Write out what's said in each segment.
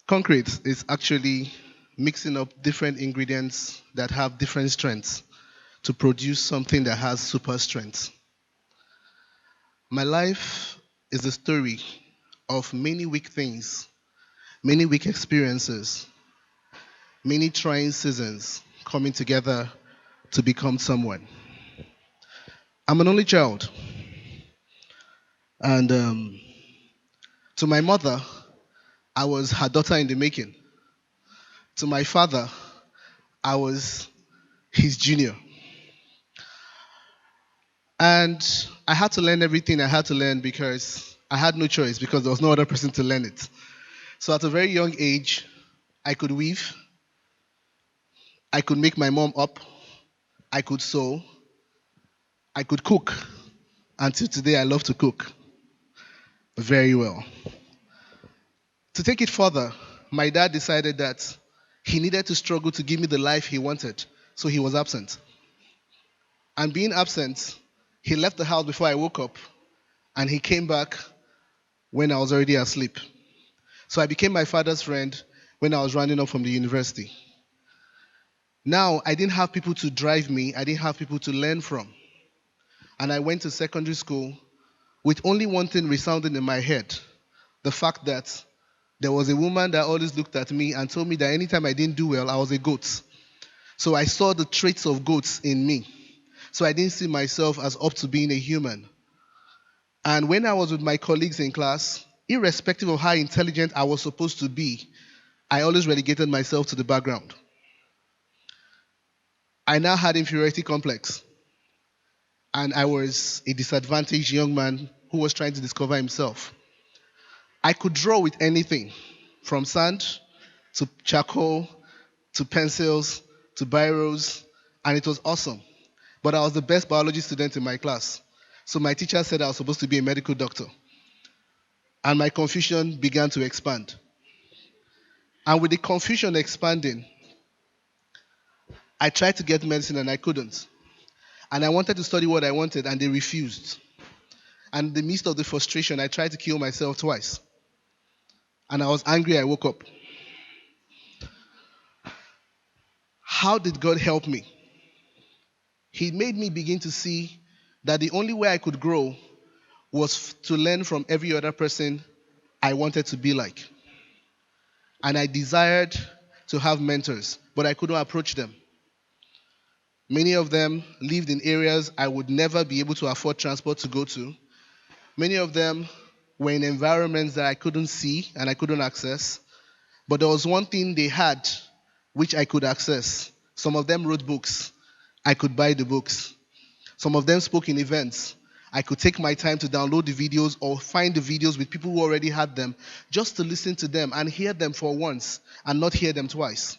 Concrete is actually mixing up different ingredients that have different strengths to produce something that has super strength. My life is a story of many weak things, many weak experiences, many trying seasons coming together to become someone. I'm an only child, and to my mother, I was her daughter in the making. To my father, I was his junior. And I had to learn everything I had to learn because I had no choice because there was no other person to learn it. So at a very young age, I could weave, I could make my mom up, I could sew, I could cook. Until today, I love to cook very well. To take it further, my dad decided that he needed to struggle to give me the life he wanted, so he was absent. And being absent, he left the house before I woke up, and he came back when I was already asleep. So I became my father's friend when I was running up from the university. Now, I didn't have people to drive me, I didn't have people to learn from. And I went to secondary school with only one thing resounding in my head, the fact that there was a woman that always looked at me and told me that anytime I didn't do well, I was a goat. So I saw the traits of goats in me. So I didn't see myself as up to being a human. And when I was with my colleagues in class, irrespective of how intelligent I was supposed to be, I always relegated myself to the background. I now had inferiority complex, and I was a disadvantaged young man who was trying to discover himself. I could draw with anything, from sand to charcoal to pencils to biros, and it was awesome. But I was the best biology student in my class. So my teacher said I was supposed to be a medical doctor, and my confusion began to expand. And with the confusion expanding, I tried to get medicine and I couldn't. And I wanted to study what I wanted, and they refused. And in the midst of the frustration, I tried to kill myself twice. And I was angry, I woke up. How did God help me? He made me begin to see that the only way I could grow was to learn from every other person I wanted to be like. And I desired to have mentors, but I couldn't approach them. Many of them lived in areas I would never be able to afford transport to go to. Many of them were in environments that I couldn't see and I couldn't access. But there was one thing they had which I could access. Some of them wrote books. I could buy the books. Some of them spoke in events. I could take my time to download the videos or find the videos with people who already had them just to listen to them and hear them for once and not hear them twice.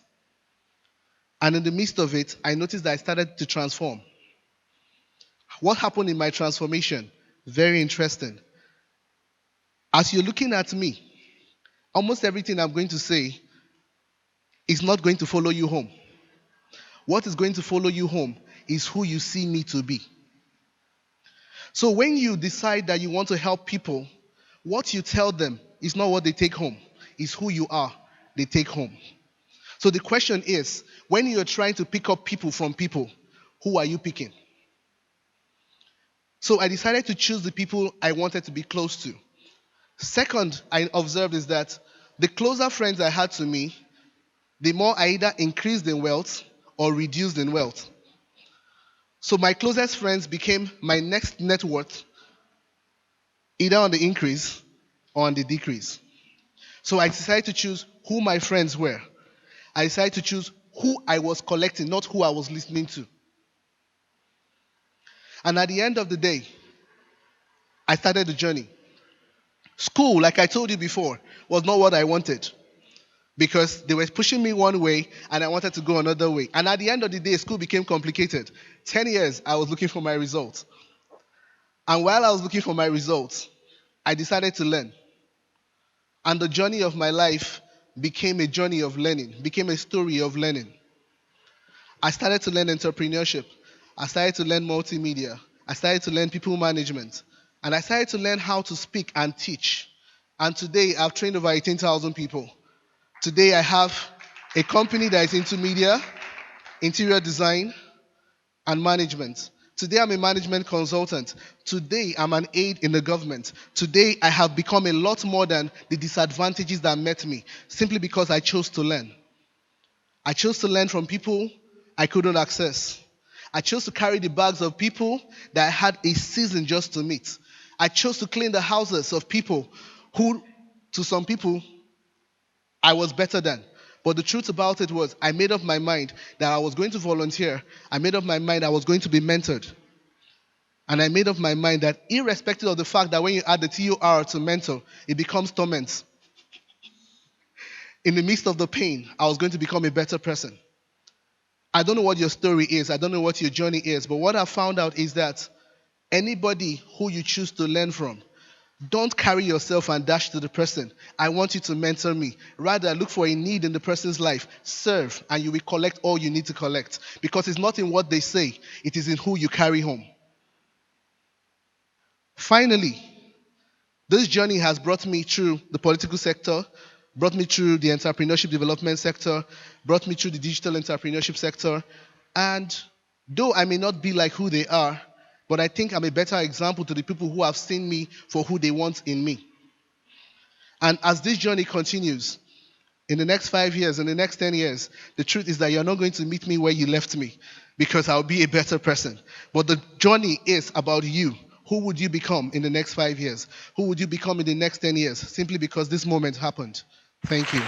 And in the midst of it, I noticed that I started to transform. What happened in my transformation? Very interesting. As you're looking at me, almost everything I'm going to say is not going to follow you home. What is going to follow you home is who you see me to be. So when you decide that you want to help people, what you tell them is not what they take home, it's who you are they take home. So the question is, when you're trying to pick up people from people, who are you picking? So I decided to choose the people I wanted to be close to. Second, I observed is that the closer friends I had to me, the more I either increased in wealth or reduced in wealth. So my closest friends became my next net worth, either on the increase or on the decrease. So I decided to choose who my friends were. I decided to choose who I was collecting, not who I was listening to. And at the end of the day, I started the journey. School, like I told you before, was not what I wanted because they were pushing me one way and I wanted to go another way. And at the end of the day, school became complicated. 10 years, I was looking for my results. And while I was looking for my results, I decided to learn. And the journey of my life became a journey of learning, became a story of learning. I started to learn entrepreneurship. I started to learn multimedia. I started to learn people management. And I started to learn how to speak and teach. And today, I've trained over 18,000 people Today I have a company that is into media, interior design, and management. Today I'm a management consultant. Today I'm an aide in the government. Today I have become a lot more than the disadvantages that met me simply because I chose to learn. I chose to learn from people I couldn't access. I chose to carry the bags of people that I had a season just to meet. I chose to clean the houses of people who, to some people, I was better than. But the truth about it was, I made up my mind that I was going to volunteer. I made up my mind I was going to be mentored. And I made up my mind that irrespective of the fact that when you add the TUR to mentor, it becomes torment. In the midst of the pain, I was going to become a better person. I don't know what your story is. I don't know what your journey is. But what I found out is that anybody who you choose to learn from, don't carry yourself and dash to the person. I want you to mentor me. Rather, look for a need in the person's life. Serve, and you will collect all you need to collect. Because it's not in what they say, it is in who you carry home. Finally, this journey has brought me through the political sector, brought me through the entrepreneurship development sector, brought me through the digital entrepreneurship sector. And though I may not be like who they are, but I think I'm a better example to the people who have seen me for who they want in me. And as this journey continues, in the next 5 years, in the next 10 years, the truth is that you're not going to meet me where you left me because I'll be a better person. But the journey is about you. Who would you become in the next 5 years? Who would you become in the next 10 years? Simply because this moment happened. Thank you.